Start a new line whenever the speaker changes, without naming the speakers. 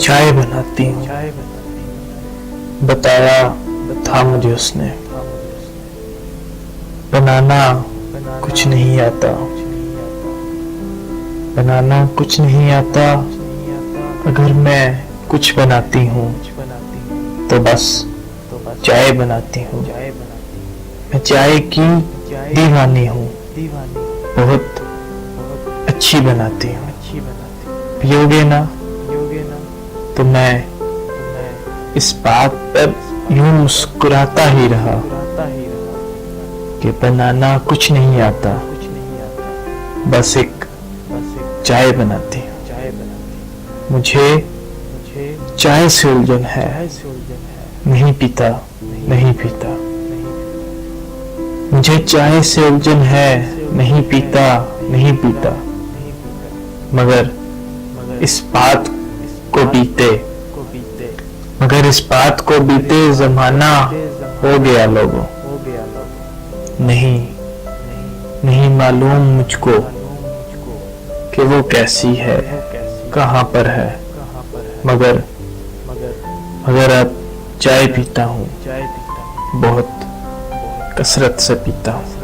चाय बनाती हूँ, बताया था मुझे उसने। बनाना कुछ नहीं आता, बनाना कुछ नहीं आता। अगर मैं कुछ बनाती हूँ तो बस चाय बनाती हूँ। मैं चाय की दीवानी हूँ, बहुत अच्छी बनाती हूँ। पियोगे ना तो मैं इस बात पर यूं मुस्कुराता ही रहा कि बनाना कुछ नहीं आता, बस एक चाय बनाती हूँ। मुझे चाय से उलझन है, नहीं पीता नहीं पीता। मुझे चाय से उलझन है, नहीं पीता नहीं पीता। मगर इस बात को बीते जमाना हो गया लोगों। नहीं मालूम मुझको कि वो कैसी है, कहाँ पर है। मगर अब चाय पीता हूँ, बहुत कसरत से पीता हूँ।